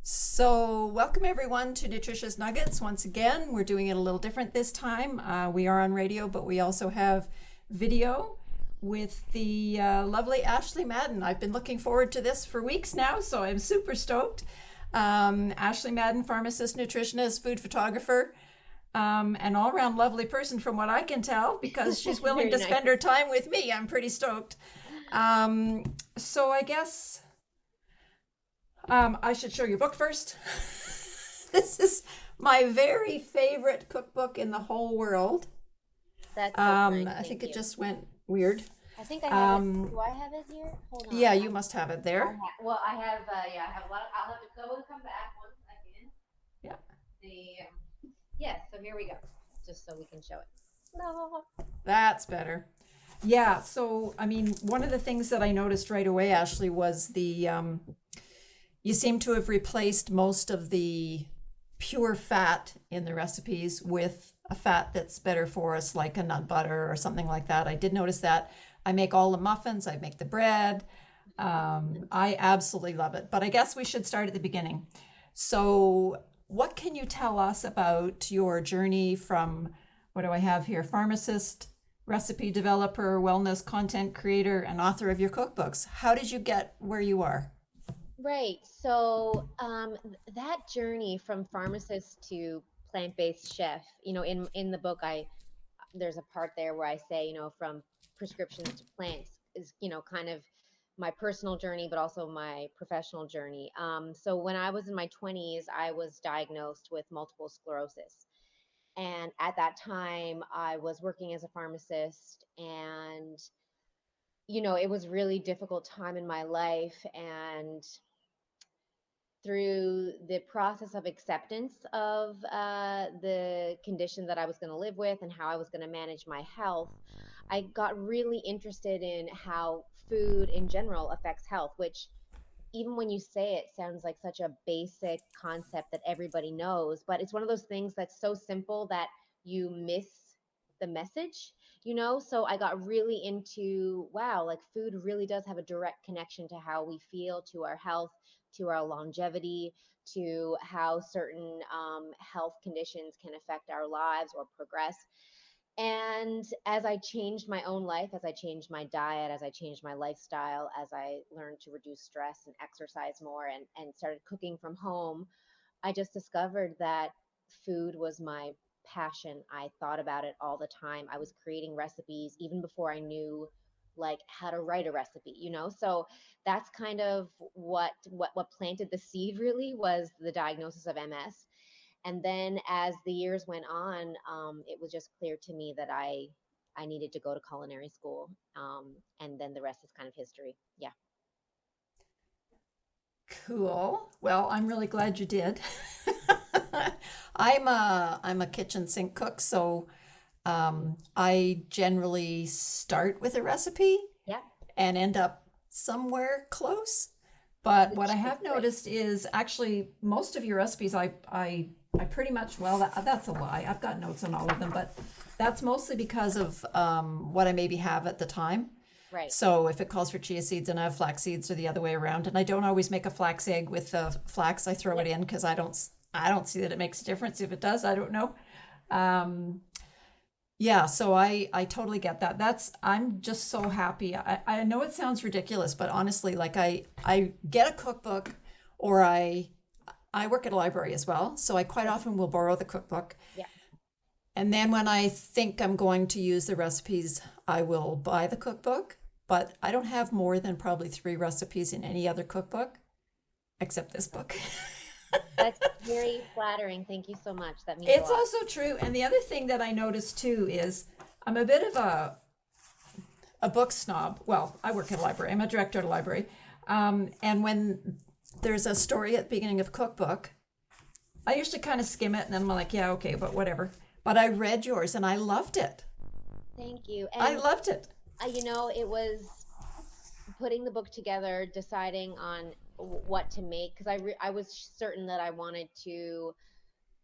So, welcome everyone to Nutritious Nuggets. Once again, we're doing it a little different this time. We are on radio, but we also have video with the lovely Ashley Madden. I've been looking forward to this for weeks now, so I'm super stoked. Ashley Madden, pharmacist, nutritionist, food photographer, an all around lovely person from what I can tell because she's willing Very to nice. spend her time with me. I'm pretty stoked. So, I guess I should show your book first. This is my very favorite cookbook in the whole world. That's so kind. I Thank think it you. just went weird. I think I have it. Um, Do I have it here? Hold on. yeah, you must have it I there. have. Well, I have. Yeah, I have a lot. I'll have to go and come back one second. Yeah, The Yes. So here we go. Just so we can show it. No. that's better. Yeah, so I mean, one of the things that I noticed right away, Ashley, was you seem to have replaced most of the pure fat in the recipes with a fat that's better for us, like a nut butter or something like that. I did notice that. I make all the muffins, I make the bread. I absolutely love it. But I guess we should start at the beginning. So, what can you tell us about your journey from what do I have here? Pharmacist, recipe developer, wellness content creator, and author of your cookbooks. How did you get where you are? Right. So that journey from pharmacist to plant-based chef. In the book, I there's a part there where I say, from prescriptions to plants is, kind of my personal journey, but also my professional journey. So when I was in my 20s, I was diagnosed with multiple sclerosis. And at that time, I was working as a pharmacist, and, it was really difficult time in my life. And through the process of acceptance of the condition that I was going to live with and how I was going to manage my health, I got really interested in how food in general affects health, which even when you say it sounds like such a basic concept that everybody knows, but it's one of those things that's so simple that you miss the message, So I got really into, wow, like food really does have a direct connection to how we feel, to our health, to our longevity, to how certain health conditions can affect our lives or progress. And as I changed my own life, as I changed my diet, as I changed my lifestyle, as I learned to reduce stress and exercise more, and started cooking from home, I just discovered that food was my passion. I thought about it all the time. I was creating recipes even before I knew like how to write a recipe, So that's kind of what planted the seed, really, was the diagnosis of MS. And then as the years went on, it was just clear to me that I needed to go to culinary school. And then the rest is kind of history. Yeah. Cool. Well, I'm really glad you did. I'm a kitchen sink cook, so I generally start with a recipe Yeah. and end up somewhere close. But what I Which is have great. noticed is actually most of your recipes I pretty much, well, that's a lie. I've got notes on all of them, but that's mostly because of what I maybe have at the time. Right. So if it calls for chia seeds and I have flax seeds or the other way around, and I don't always make a flax egg with the flax, I throw it Yep. in because I don't see that it makes a difference. If it does, I don't know. Um, yeah, so I totally get that. I'm just so happy. I know it sounds ridiculous, but honestly, like I get a cookbook or I work at a library as well, so I quite Okay. often will borrow the cookbook. Yeah. And then when I think I'm going to use the recipes, I will buy the cookbook, but I don't have more than probably 3 recipes in any other cookbook except this book. That's very flattering. Thank you so much. That means a It's lot. also true. And the other thing that I noticed too is I'm a bit of a book snob. Well, I work at a library. I'm a director at a library. And when there's a story at the beginning of a cookbook, I usually kind of skim it and then I'm like, yeah, okay, but whatever. But I read yours and I loved it. Thank you. I And loved it. it was putting the book together, deciding on what to make, because I was certain that I wanted to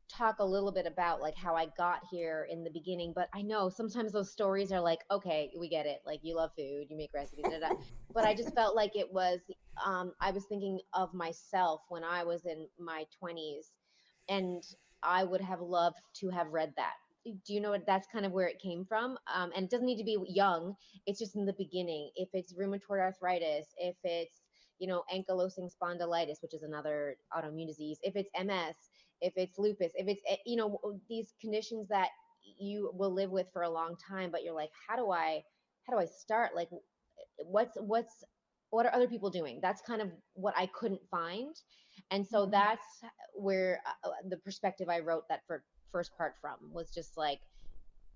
talk a little bit about like how I got here in the beginning, but I know sometimes those stories are like, okay, we get it. Like you love food, you make recipes, da, da, da. But I just felt like it was, I was thinking of myself when I was in my 20s, and I would have loved to have read that. Do you know what that's kind of where it came from? And it doesn't need to be young. It's just in the beginning. If it's rheumatoid arthritis, if it's, ankylosing spondylitis, which is another autoimmune disease, if it's MS, if it's lupus, if it's, these conditions that you will live with for a long time, but you're like, how do I start? Like, what's what are other people doing? That's kind of what I couldn't find. And so Mhm. that's where the perspective I wrote that for first part from was just like,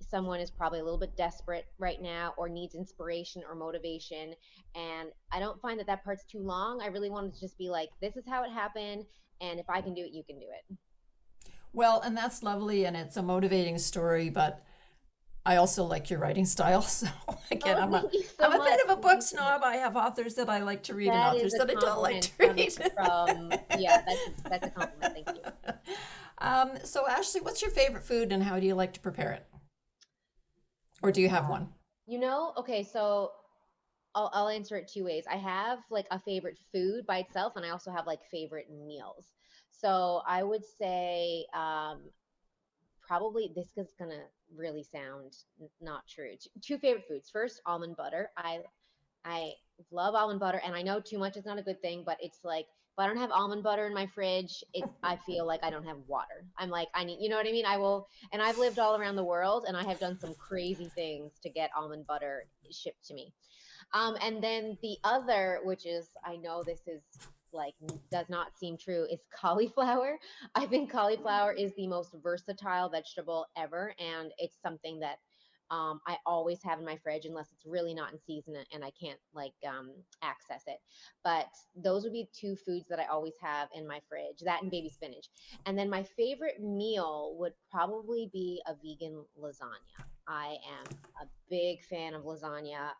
someone is probably a little bit desperate right now or needs inspiration or motivation, and I don't find that that part's too long. I really wanted to just be like, this is how it happened, and if I can do it, you can do it. Well, and that's lovely, and it's a motivating story, but I also like your writing style. So again, Oh, I'm a thank you I'm so a much. bit of a Thank book you so much. snob. I have authors that I like to read and That is authors a that I don't like compliment to coming read. from, yeah, that's a compliment. Thank you. So Ashley, what's your favorite food and how do you like to prepare it? Or do you have Wow. one? Okay, so I'll answer it two ways. I have like a favorite food by itself, and I also have like favorite meals. So I would say, probably this is gonna really sound not true. Two favorite foods. First, almond butter. I love almond butter, and I know too much is not a good thing, but it's like if I don't have almond butter in my fridge, I feel like I don't have water. I'm like, I need, you know what I mean? I will, and I've lived all around the world, and I have done some crazy things to get almond butter shipped to me. And then the other, which is, I know this is like does not seem true, is cauliflower. I think cauliflower is the most versatile vegetable ever, and it's something that I always have in my fridge unless it's really not in season and I can't like access it. But those would be two foods that I always have in my fridge. That and baby spinach. And then my favorite meal would probably be a vegan lasagna. I am a big fan of lasagna.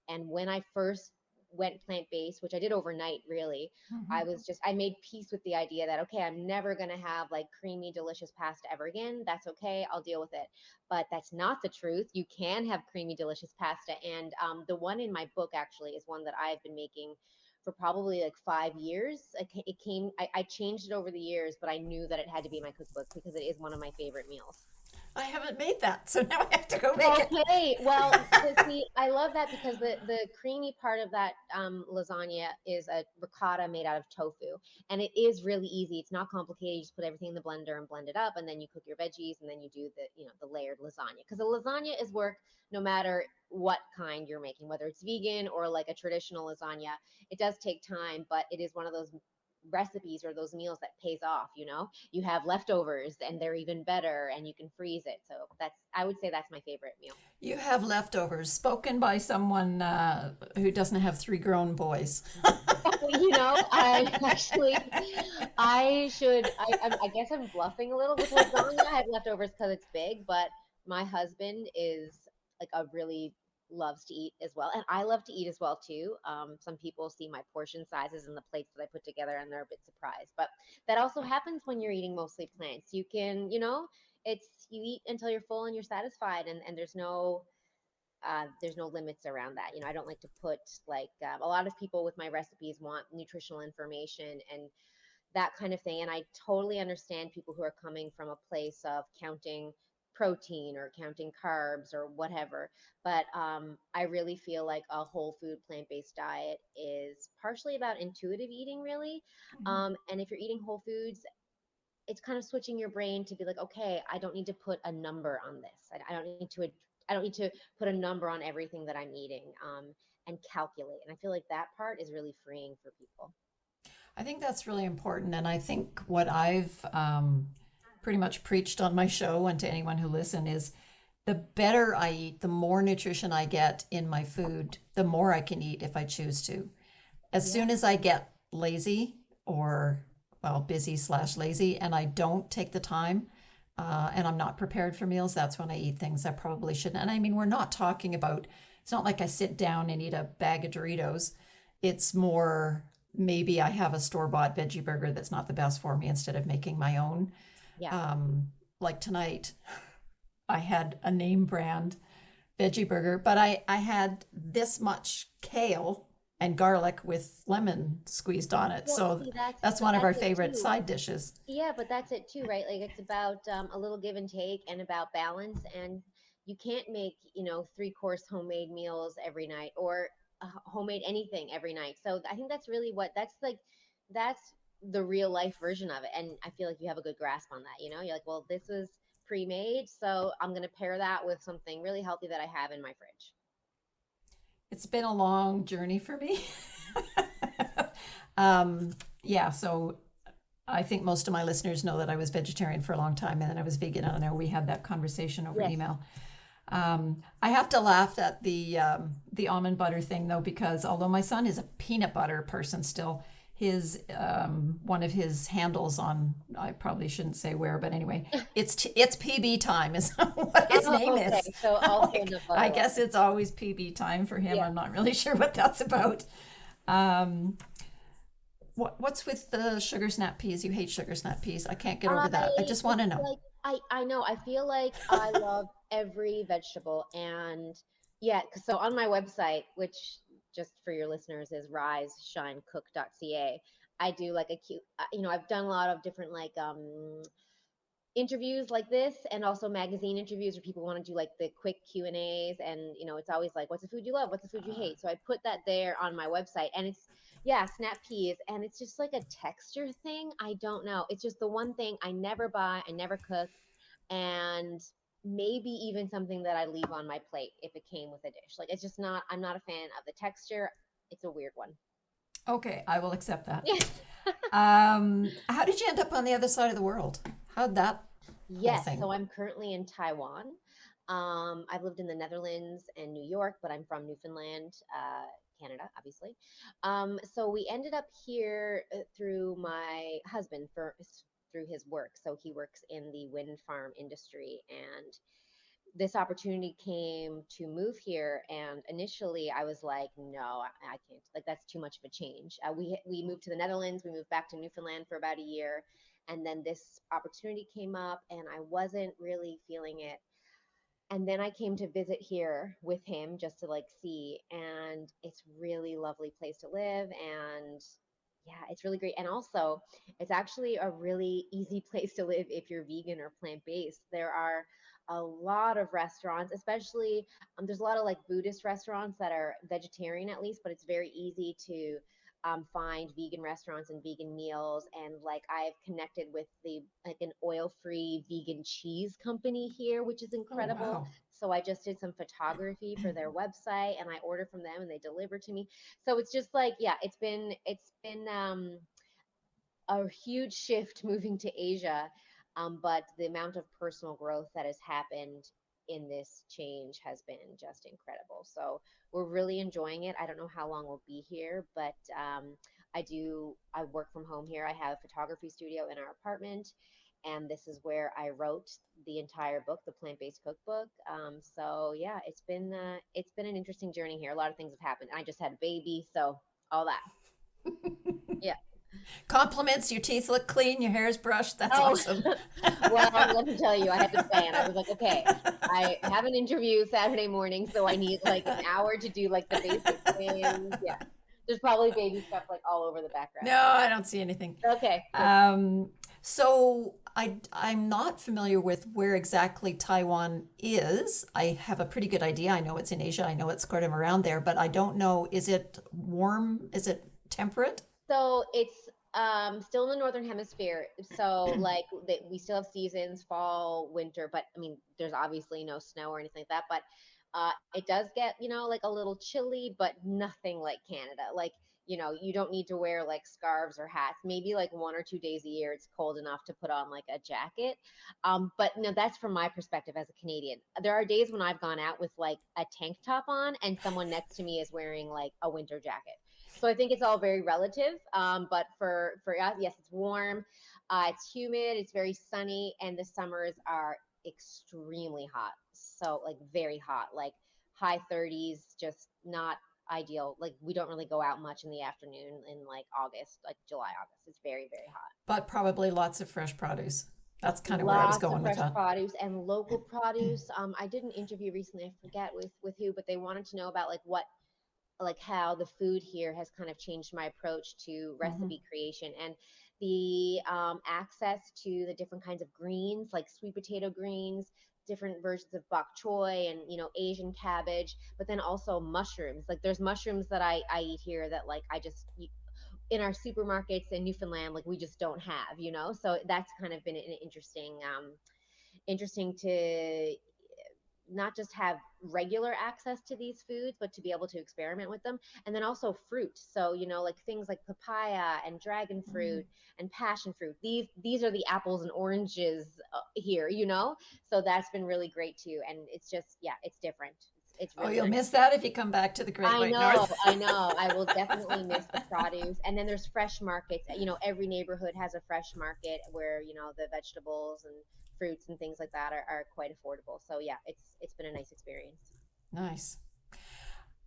And when I first went plant based, which I did overnight, really, Mhm. I made peace with the idea that, okay, I'm never going to have like creamy, delicious pasta ever again. That's okay. I'll deal with it. But that's not the truth. You can have creamy, delicious pasta. And the one in my book actually is one that I've been making for probably like 5 years. I changed it over the years, but I knew that it had to be my cookbook because it is one of my favorite meals. I haven't made that, so now I have to go make it. Okay, well, see, I love that because the creamy part of that lasagna is a ricotta made out of tofu, and it is really easy. It's not complicated. You just put everything in the blender and blend it up, and then you cook your veggies, and then you do the layered lasagna. Because a lasagna is work no matter what kind you're making, whether it's vegan or like a traditional lasagna. It does take time, but it is one of those recipes or those meals that pays off. You have leftovers and they're even better, and you can freeze it. So I would say that's my favorite meal. You have leftovers, spoken by someone who doesn't have three grown boys. I actually, I guess I'm bluffing a little with lasagna. I have leftovers because it's big, but my husband is like a really loves to eat as well, and I love to eat as well too. Some people see my portion sizes and the plates that I put together, and they're a bit surprised. But that also happens when you're eating mostly plants. You can, you eat until you're full and you're satisfied, and there's no limits around that. I don't like to put like a lot of people with my recipes want nutritional information and that kind of thing. And I totally understand people who are coming from a place of counting protein or counting carbs or whatever. But I really feel like a whole food plant based diet is partially about intuitive eating, really. Mhm. And if you're eating whole foods, it's kind of switching your brain to be like, okay, I don't need to put a number on this. I don't need to put a number on everything that I'm eating, and calculate. And I feel like that part is really freeing for people. I think that's really important. And I think what I've pretty much preached on my show and to anyone who listen is the better I eat, the more nutrition I get in my food, the more I can eat if I choose to. As Yeah. soon as I get lazy or, well, busy slash lazy, and I don't take the time and I'm not prepared for meals, that's when I eat things I probably shouldn't. And I mean, we're not talking about, it's not like I sit down and eat a bag of Doritos. It's more maybe I have a store bought veggie burger that's not the best for me instead of making my own. Yeah. Like tonight, I had a name brand veggie burger, but I had this much kale and garlic with lemon squeezed on it. Well, So see, that's that's but one of our that's it favorite too. side dishes. Yeah, but that's it too, right? Like it's about a little give and take and about balance. And you can't make, three-course homemade meals every night or homemade anything every night. So I think that's really that's the real life version of it. And I feel like you have a good grasp on that. You're like, well, this was pre-made, so I'm going to pair that with something really healthy that I have in my fridge. It's been a long journey for me. um, yeah, so I think most of my listeners know that I was vegetarian for a long time and then I was vegan. I know we had that conversation over Yes. email. I have to laugh at the almond butter thing though, because although my son is a peanut butter person still, his one of his handles on, I probably shouldn't say where, but anyway, it's PB time is what his Oh, name okay. is. So I'm also like, nut I butter guess lover. it's always PB time for him. Yeah. I'm not really sure what that's about. Um, what's with the sugar snap peas? You hate sugar snap peas. I can't get over that. I just want It's to know. like I know. I feel like I love every vegetable, and yeah. So on my website, which just for your listeners is riseshinecook.ca, I do like a cute. I've done a lot of different like interviews like this, and also magazine interviews where people want to do like the quick Q&As, and it's always like, what's the food you love, what's the food you hate. So I put that there on my website, and it's, yeah, snap peas, and it's just like a texture thing. I don't know, it's just the one thing I never buy, I never cook, and maybe even something that I leave on my plate if it came with a dish. Like, it's just not, I'm not a fan of the texture. It's a weird one. Okay, I will accept that. Yeah. How did you end up on the other side of the world? How'd that whole Yes, thing? so I'm currently in Taiwan. I've lived in the Netherlands and New York, but I'm from Newfoundland, Canada, obviously. So we ended up here through my husband through his work. So he works in the wind farm industry, and this opportunity came to move here. And initially I was like, no, I can't, like, that's too much of a change. We moved to the Netherlands, we moved back to Newfoundland for about a year, and then this opportunity came up and I wasn't really feeling it. And then I came to visit here with him just to like see, and it's really lovely place to live. And yeah, it's really great. And also, it's actually a really easy place to live if you're vegan or plant-based. There are a lot of restaurants, especially there's a lot of like Buddhist restaurants that are vegetarian at least, but it's very easy to find vegan restaurants and vegan meals. And like, I've connected with the like an oil-free vegan cheese company here, which is Oh, incredible. wow. So I just did some photography for their website, and I order from them and they deliver to me. So it's just like, yeah, it's been a huge shift moving to Asia, but the amount of personal growth that has happened in this change has been just incredible. So we're really enjoying it. I don't know how long we'll be here, but I work from home here. I have a photography studio in our apartment, and this is where I wrote the entire book, the plant-based cookbook. So yeah, it's been an interesting journey here. A lot of things have happened. I just had a baby, so all that. Yeah. Compliments, your teeth look clean, your hair's brushed. That's Oh, awesome. well, let me tell you, I had to plan. I was like, okay, I have an interview Saturday morning, so I need like an hour to do like the basic things. Yeah. There's probably baby stuff like all over the background. No, I don't see anything. Okay, good. Um, so I'm not familiar with where exactly Taiwan is. I have a pretty good idea. I know it's in Asia. I know it's sort of around there, but I don't know. Is it warm? Is it temperate? So it's still in the northern hemisphere. So like we still have seasons, fall, winter, but I mean there's obviously no snow or anything like that, but it does get, like a little chilly, but nothing like Canada. Like, you don't need to wear like scarves or hats. Maybe like 1 or 2 days a year it's cold enough to put on like a jacket. But no, that's from my perspective as a Canadian. There are days when I've gone out with like a tank top on and someone next to me is wearing like a winter jacket. So I think it's all very relative. But for us, yes, it's warm, it's humid, it's very sunny, and the summers are extremely hot. So like very hot, like high 30s, just not ideal. Like we don't really go out much in the afternoon in like August, like July, August. It's very, very hot. But probably lots of fresh produce. That's kind of where I was Lots of going with fresh that. produce and local produce. I did an interview recently, I forget with who, but they wanted to know about like how the food here has kind of changed my approach to Hmm. recipe creation, and the access to the different kinds of greens like sweet potato greens, different versions of bok choy, and Asian cabbage, but then also mushrooms. Like there's mushrooms that I eat here that like I just in our supermarkets in Newfoundland, like we just don't have, so that's kind of been an interesting to not just have regular access to these foods, but to be able to experiment with them. And then also fruit. So, like things like papaya and dragon fruit and passion fruit. These are the apples and oranges here, So that's been really great too. And it's just, yeah, it's different. It's Oh, really you'll nice. miss that if you come back to the Great I White know, North. I know. I will definitely miss the produce. And then there's fresh markets. Every neighborhood has a fresh market where, the vegetables and fruits and things like that are quite affordable. So yeah, it's been a nice experience. Nice.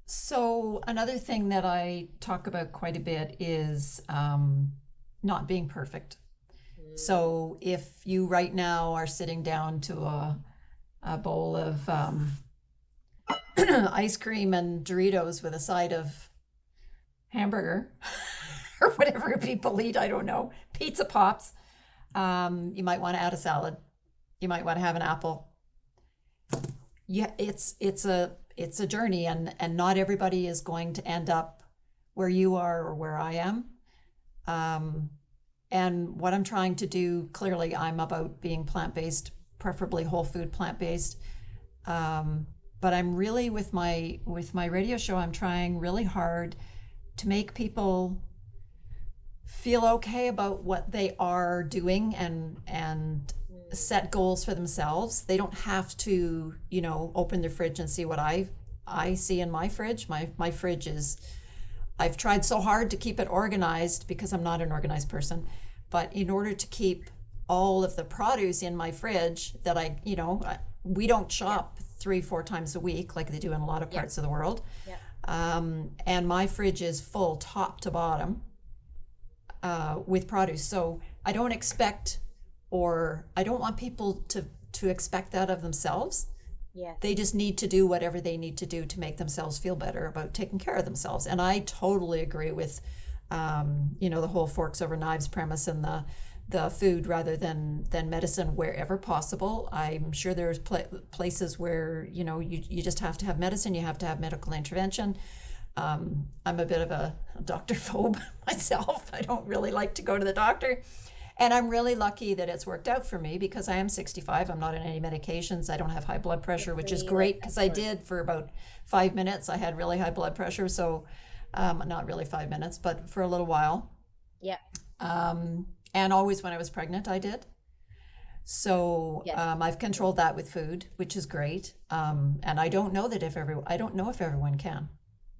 So, another thing that I talk about quite a bit is not being perfect. Mm, So, if you right now are sitting down to a bowl of ice cream and Doritos with a side of hamburger or whatever people eat, I don't know, pizza pops, you might want to add a salad. You might want to have an apple. Yeah, it's a journey, and not everybody is going to end up where you are or where I am. Um, and what I'm trying to do, clearly, I'm about being plant-based, preferably whole food plant-based. Um, but I'm really with my radio show, I'm trying really hard to make people feel okay about what they are doing and mm, set goals for themselves. They don't have to, open their fridge and see what I see in my fridge. My fridge is, I've tried so hard to keep it organized because I'm not an organized person. But in order to keep all of the produce in my fridge that we don't yeah, shop 3, 4 times a week like they do in a lot of yeah, parts of the world. yeah, And my fridge is full top to bottom with produce. So I don't expect, or I don't want people to expect that of themselves. yes, They just need to do whatever they need to do to make themselves feel better about taking care of themselves. And I totally agree with, the whole forks over knives premise and the food rather than medicine wherever possible. I'm sure there's places where you just have to have medicine, you have to have medical intervention. I'm a bit of a doctor phobe myself. I don't really like to go to the doctor. And I'm really lucky that it's worked out for me because I am 65. I'm not on any medications. I don't have high blood good pressure, for which is you. That's great because I excellent. did for about 5 minutes. I had really high blood pressure. So, not really 5 minutes, but for a little while. Yeah, And always when I was pregnant, I did. So yes, I've controlled that with food, which is great. And I don't know if everyone can,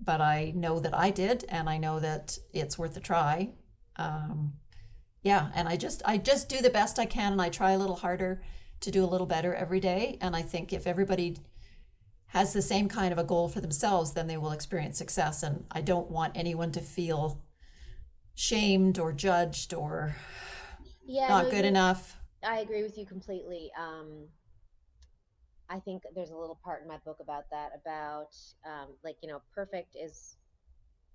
but I know that I did, and I know that it's worth a try. Um, yeah, and I just do the best I can, and I try a little harder to do a little better every day. And I think if everybody has the same kind of a goal for themselves, then they will experience success. And I don't want anyone to feel shamed or judged or yeah. No, not good enough. I agree with you completely. I think there's a little part in my book about that, about like perfect is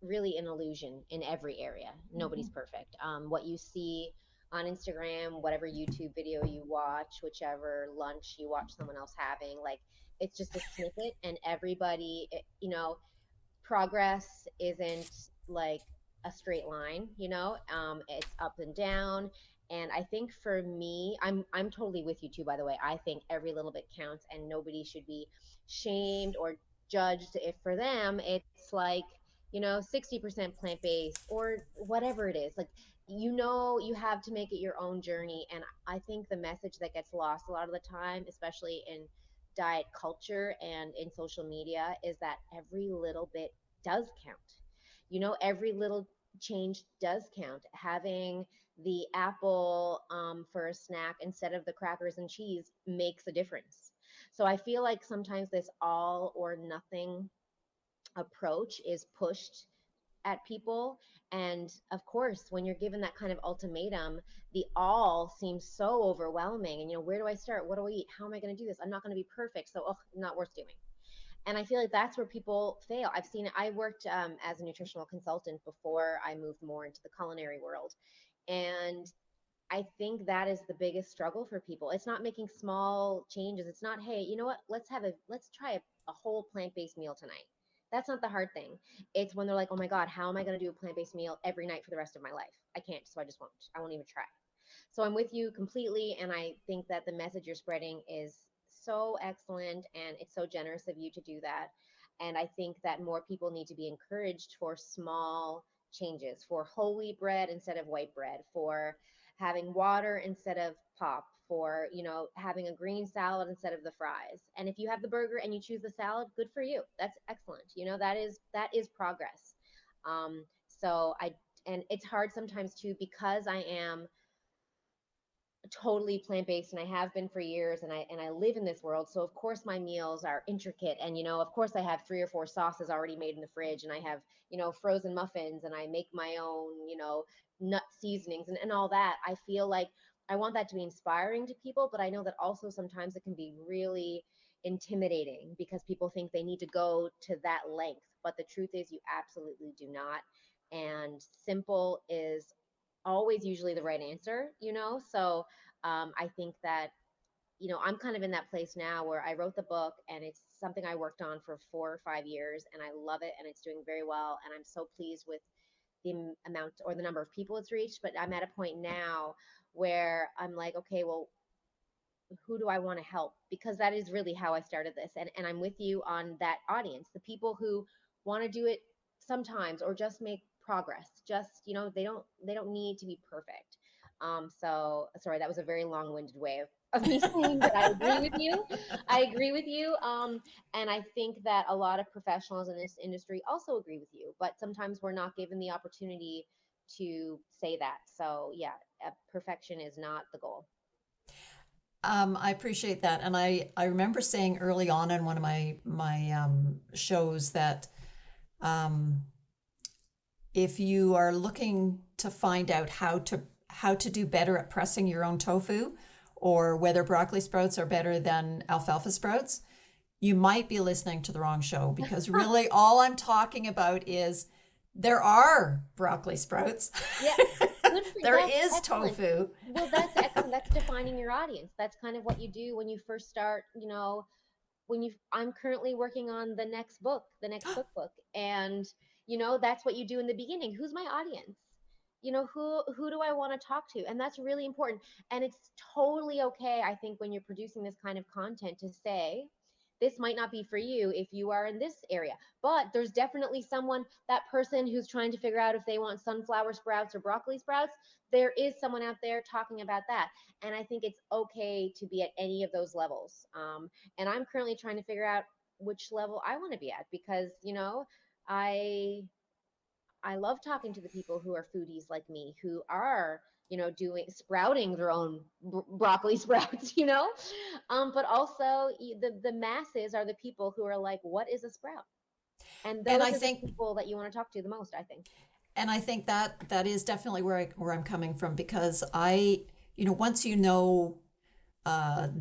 really an illusion in every area. Nobody's perfect. What you see on Instagram, whatever YouTube video you watch, whichever lunch you watch someone else having, like it's just a snippet, and everybody, progress isn't like a straight line, it's up and down. And I think for me, I'm totally with you too, by the way. I think every little bit counts, and nobody should be shamed or judged if for them it's like 60% plant-based or whatever it is. Like, you have to make it your own journey. And I think the message that gets lost a lot of the time, especially in diet culture and in social media, is that every little bit does count. Every little change does count. Having the apple for a snack instead of the crackers and cheese makes a difference. So I feel like sometimes this all or nothing approach is pushed at people. And of course, when you're given that kind of ultimatum, the all seems so overwhelming. And, where do I start? What do I eat? How am I going to do this? I'm not going to be perfect. So, not worth doing. And I feel like that's where people fail. I've seen it. I worked as a nutritional consultant before I moved more into the culinary world. And I think that is the biggest struggle for people. It's not making small changes. It's not, hey, you know what? Let's try a whole plant-based meal tonight. That's not the hard thing. It's when they're like, oh my God, how am I going to do a plant-based meal every night for the rest of my life? I can't, so I just won't. I won't even try. So I'm with you completely. And I think that the message you're spreading is so excellent. And it's so generous of you to do that. And I think that more people need to be encouraged for small changes, for whole wheat bread instead of white bread, for having water instead of pop, for, having a green salad instead of the fries. And if you have the burger and you choose the salad, good for you. That's excellent. That is progress. So and it's hard sometimes too, because I am totally plant-based and I have been for years, and I live in this world. So of course my meals are intricate, and of course I have 3 or 4 sauces already made in the fridge, and I have, frozen muffins, and I make my own, nut seasonings, and all that. I feel like I want that to be inspiring to people, but I know that also sometimes it can be really intimidating because people think they need to go to that length. But the truth is, you absolutely do not. And simple is always usually the right answer. So I think that, I'm kind of in that place now where I wrote the book, and it's something I worked on for 4 or 5 years, and I love it, and it's doing very well. And I'm so pleased with the amount or the number of people it's reached. But I'm at a point now where I'm like, okay, well, who do I want to help? Because that is really how I started this. And I'm with you on that audience, the people who want to do it sometimes or just make progress. Just, they don't need to be perfect. So sorry, that was a very long-winded way of me saying that I agree with you. I agree with you. And I think that a lot of professionals in this industry also agree with you, but sometimes we're not given the opportunity to say that. So yeah, perfection is not the goal. I appreciate that, and I remember saying early on in one of my shows that um, if you are looking to find out how to do better at pressing your own tofu, or whether broccoli sprouts are better than alfalfa sprouts, you might be listening to the wrong show, because really all I'm talking about is there are broccoli sprouts. Yeah, good for you. There That's is excellent. tofu. Well, that's excellent. That's defining your audience. That's kind of what you do when you first start, I'm currently working on the next book, the next cookbook. And, that's what you do in the beginning. Who's my audience? Who do I want to talk to? And that's really important. And it's totally okay, I think, when you're producing this kind of content, to say, this might not be for you if you are in this area, but there's definitely someone, that person who's trying to figure out if they want sunflower sprouts or broccoli sprouts. There is someone out there talking about that. And I think it's okay to be at any of those levels. And I'm currently trying to figure out which level I want to be at, because, I I love talking to the people who are foodies like me, who are, doing sprouting their own broccoli sprouts, but also the masses are the people who are like, what is a sprout? And And those I are the think people that you want to talk to the most, I think. that is definitely where I'm coming from, because once you know,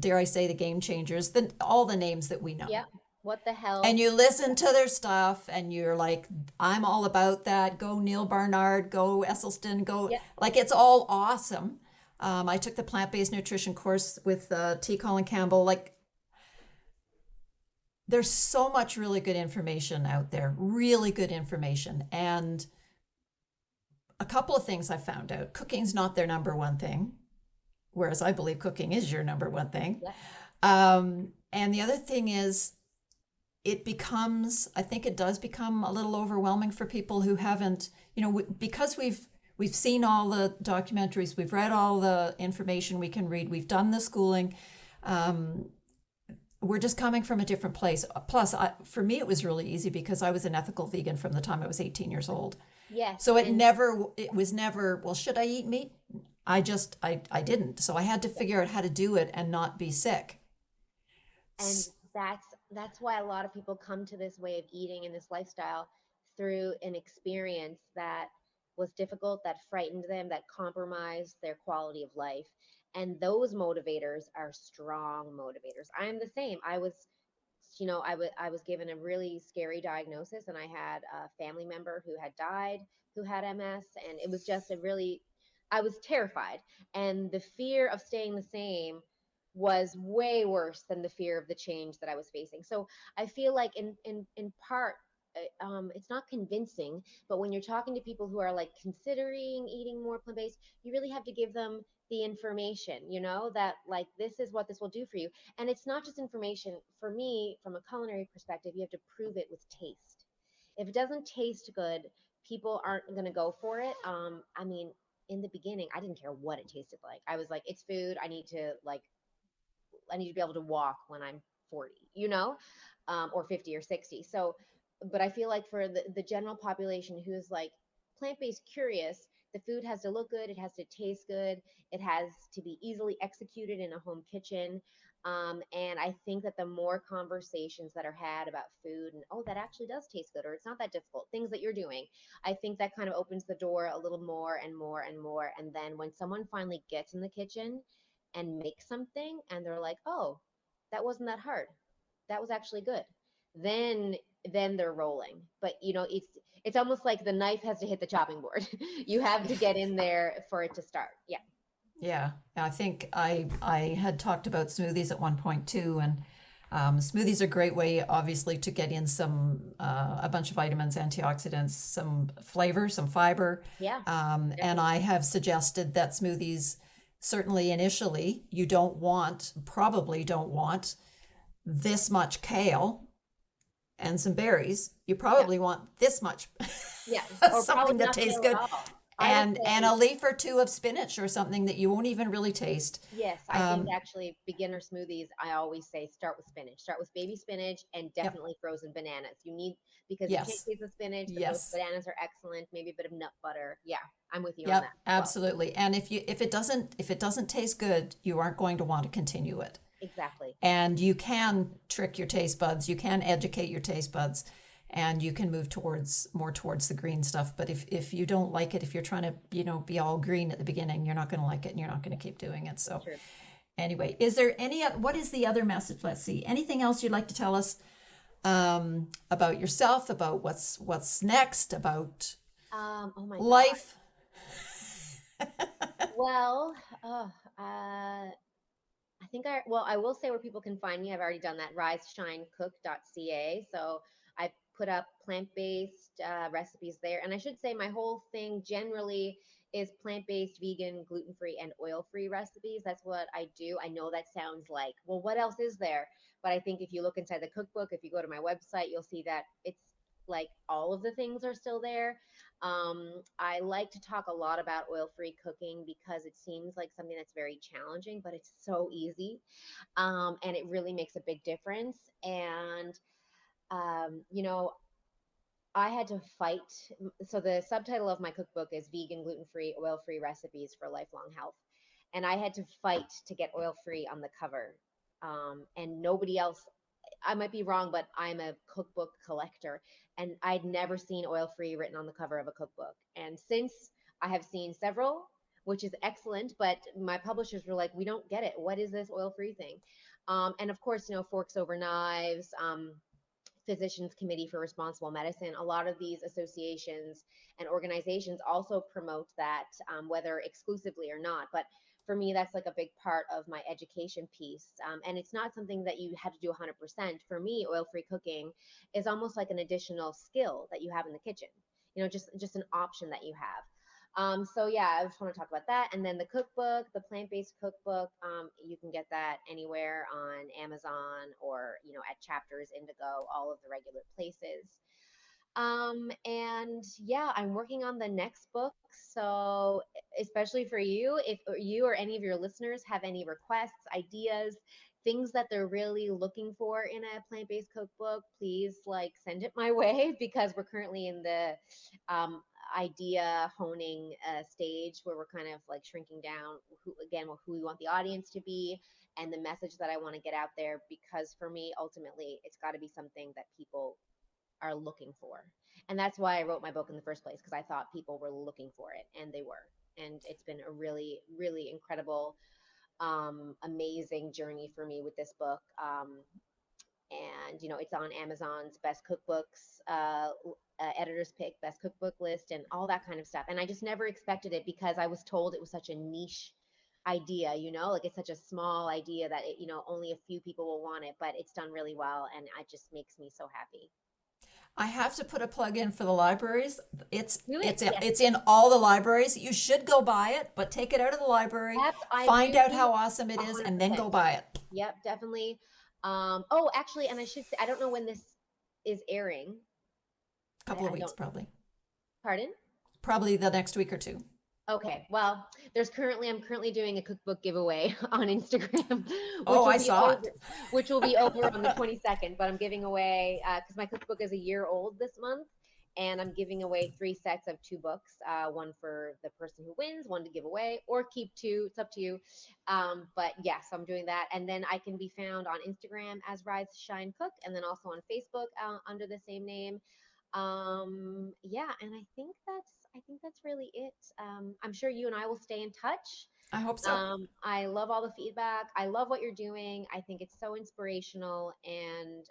dare I say, the game changers, then all the names that we know, Yeah. What the and hell? you listen to their stuff and you're like, I'm all about that. Go Neil Barnard, go Esselstyn, go, Yeah. like, it's all awesome. I took the plant-based nutrition course with T. Colin Campbell. Like, there's so much really good information out there, really good information. And a couple of things I found out: cooking's not their number one thing, whereas I believe cooking is your number one thing. Yeah. And the other thing is, I think it does become a little overwhelming for people who haven't, because we've seen all the documentaries, we've read all the information we can read, we've done the schooling. We're just coming from a different place. Plus, for me, it was really easy because I was an ethical vegan from the time I was 18 years old. Yes. So And it was never, well, should I eat meat? I didn't. So I had to figure out how to do it and not be sick. and that's why a lot of people come to this way of eating and this lifestyle through an experience that was difficult, that frightened them, that compromised their quality of life. And those motivators are strong motivators. I'm the same. I was given a really scary diagnosis, and I had a family member who had died who had MS, and it was just a really, I was terrified, and the fear of staying the same was way worse than the fear of the change that I was facing. So I feel like in part, it's not convincing, but when you're talking to people who are like considering eating more plant based, you really have to give them the information, that like this is what this will do for you. And it's not just information. For me, from a culinary perspective, you have to prove it with taste. If it doesn't taste good, people aren't going to go for it. I mean, in the beginning, I didn't care what it tasted like. I was like, it's food. I need to be able to walk when I'm 40, or 50 or 60. So, but I feel like for the general population who's like plant based curious, the food has to look good, it has to taste good, it has to be easily executed in a home kitchen. And I think that the more conversations that are had about food and, oh, that actually does taste good, or it's not that difficult, things that you're doing, I think that kind of opens the door a little more and more and more. And then when someone finally gets in the kitchen and make something and they're like, oh, that wasn't that hard, that was actually good, then they're rolling. But it's almost like the knife has to hit the chopping board. You have to get in there for it to start. Yeah. Yeah, I think I had talked about smoothies at one point too, and smoothies are a great way, obviously, to get in some a bunch of vitamins, antioxidants, some flavor, some fiber, Yeah, and I definitely. have suggested that smoothies, certainly initially, you probably don't want this much kale and some berries. You Yeah. probably want this much, Yeah, or something probably that not tastes kale at good, all. I would and say a leaf or two of spinach or something that you won't even really taste. yes. I think Um, actually beginner smoothies, I always say start with spinach. Start with baby spinach and yep. definitely frozen bananas. You need, because you can't Yes. taste the spinach. The frozen Yes. bananas are excellent. Maybe a bit of nut butter. Yeah, I'm with you on that Yep. as well. Absolutely. And if it doesn't taste good, you aren't going to want to continue it. Exactly. And you can trick your taste buds. You can educate your taste buds, and you can move towards the green stuff. But if you don't like it, if you're trying to be all green at the beginning, you're not going to like it, and you're not going to keep doing it. That's So true. anyway, what is the other message? Let's see. Anything else you'd like to tell us about yourself, about what's next, about Oh my God. life? Well, I think I will say where people can find me. I've already done that, riseshinecook.ca. So I put up plant-based recipes there. And I should say my whole thing generally is plant-based, vegan, gluten-free, and oil-free recipes. That's what I do. I know that sounds like, well, what else is there? But I think if you look inside the cookbook, if you go to my website, you'll see that it's like all of the things are still there. I like to talk a lot about oil free cooking because it seems like something that's very challenging, but it's so easy. And it really makes a big difference. And, um, you know, I had to fight. So the subtitle of my cookbook is Vegan, Gluten Free, Oil Free Recipes for Lifelong Health. And I had to fight to get oil free on the cover. And nobody else, I might be wrong, but I'm a cookbook collector, and I'd never seen oil free written on the cover of a cookbook. And since I have seen several, which is excellent, but my publishers were like, we don't get it. What is this oil free thing? And of course, Forks Over Knives, Physicians Committee for Responsible Medicine, a lot of these associations and organizations also promote that, whether exclusively or not. But for me, that's like a big part of my education piece. And it's not something that you have to do 100%. For me, oil free cooking is almost like an additional skill that you have in the kitchen, just an option that you have. So yeah, I just want to talk about that. And then the cookbook, the plant-based cookbook, you can get that anywhere on Amazon or, at Chapters, Indigo, all of the regular places. And yeah, I'm working on the next book. So especially for you, if you or any of your listeners have any requests, ideas, things that they're really looking for in a plant-based cookbook, please like send it my way because we're currently in the idea honing stage where we're kind of like shrinking down who we want the audience to be and the message that I want to get out there, because for me ultimately it's got to be something that people are looking for. And that's why I wrote my book in the first place, because I thought people were looking for it, and they were. And it's been a really, really incredible, amazing journey for me with this book. And it's on Amazon's best cookbooks, editor's pick, best cookbook list, and all that kind of stuff. And I just never expected it, because I was told it was such a niche idea, like it's such a small idea that only a few people will want it, but it's done really well, and it just makes me so happy. I have to put a plug in for the libraries. It's Do it. it's Yes. it's in all the libraries. You should go buy it, but take it out of the library, I find agree with out you how awesome it is, and then go 100%. buy it. Yep, definitely. Oh, actually, and I should say, I don't know when this is airing. A couple of I weeks don't, probably. pardon? Probably the next week or two. Okay, well, I'm currently doing a cookbook giveaway on Instagram, Oh, which will I be saw over, it. on the 22nd. But I'm giving away, because my cookbook is a year old this month, and I'm giving away 3 sets of 2 books, one for the person who wins, one to give away, or keep two. It's up to you. But yes, I'm doing that, and then I can be found on Instagram as Rise Shine Cook, and then also on Facebook under the same name. Yeah, and I think that's really it. I'm sure you and I will stay in touch. I hope so. I love all the feedback. I love what you're doing. I think it's so inspirational, and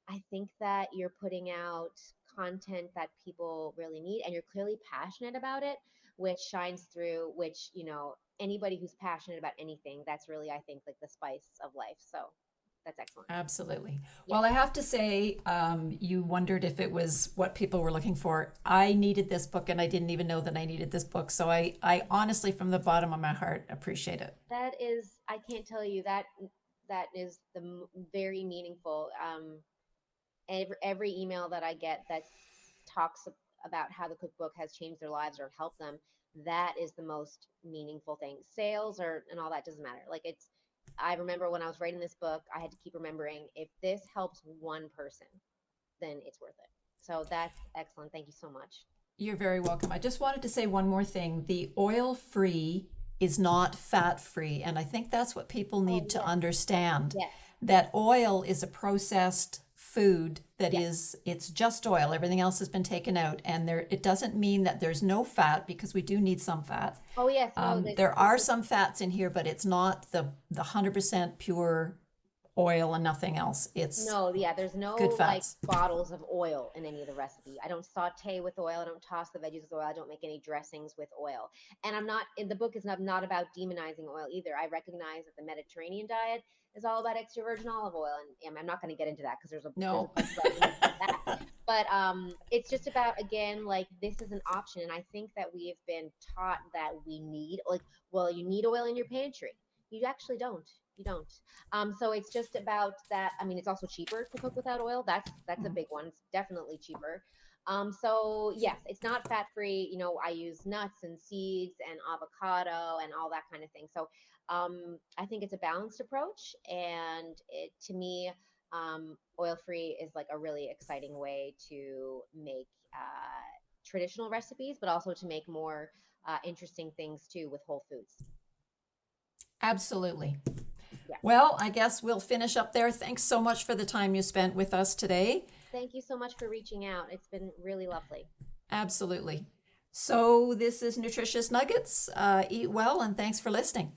I think that you're putting out content that people really need, and you're clearly passionate about it, which shines through. Which anybody who's passionate about anything, that's really, I think, like the spice of life. So that's excellent. Absolutely. Yeah. Well, I have to say, you wondered if it was what people were looking for. I needed this book, and I didn't even know that I needed this book. So I honestly, from the bottom of my heart, appreciate it. That is, I can't tell you that that is very meaningful. Every email that I get that talks about how the cookbook has changed their lives or helped them, that is the most meaningful thing. Sales or and all that doesn't matter. Like it's, I remember when I was writing this book, I had to keep remembering, if this helps one person, then it's worth it. So that's excellent. Thank you so much. You're very welcome. I just wanted to say one more thing. The oil free is not fat free. And I think that's what people Oh need to yes, understand. yes, That oil is a processed food that yes. is, it's just oil. Everything else has been taken out. And there, it doesn't mean that there's no fat, because we do need some fat. Oh yes, no, There are some fats in here, but it's not the 100% pure oil and nothing else. It's no, yeah, there's no good like fats. bottles of oil in any of the recipe. I don't saute with oil. I don't toss the veggies with oil. I don't make any dressings with oil. And I'm not, in the book is not about demonizing oil either. I recognize that the Mediterranean diet is all about extra virgin olive oil, and I'm not going to get into that because there's a No. bunch of arguments about that. But it's just about, again, like this is an option, and I think that we have been taught that we need, like, well, you need oil in your pantry. You actually don't. You don't. So it's just about that. I mean, it's also cheaper to cook without oil. That's a big one. It's definitely cheaper. So yes, it's not fat free. I use nuts and seeds and avocado and all that kind of thing. So I think it's a balanced approach, and to me, oil free is like a really exciting way to make traditional recipes, but also to make more interesting things too with whole foods. Absolutely. Yes. Well, I guess we'll finish up there. Thanks so much for the time you spent with us today. Thank you so much for reaching out. It's been really lovely. Absolutely. So, this is Nutritious Nuggets. Eat well, and thanks for listening.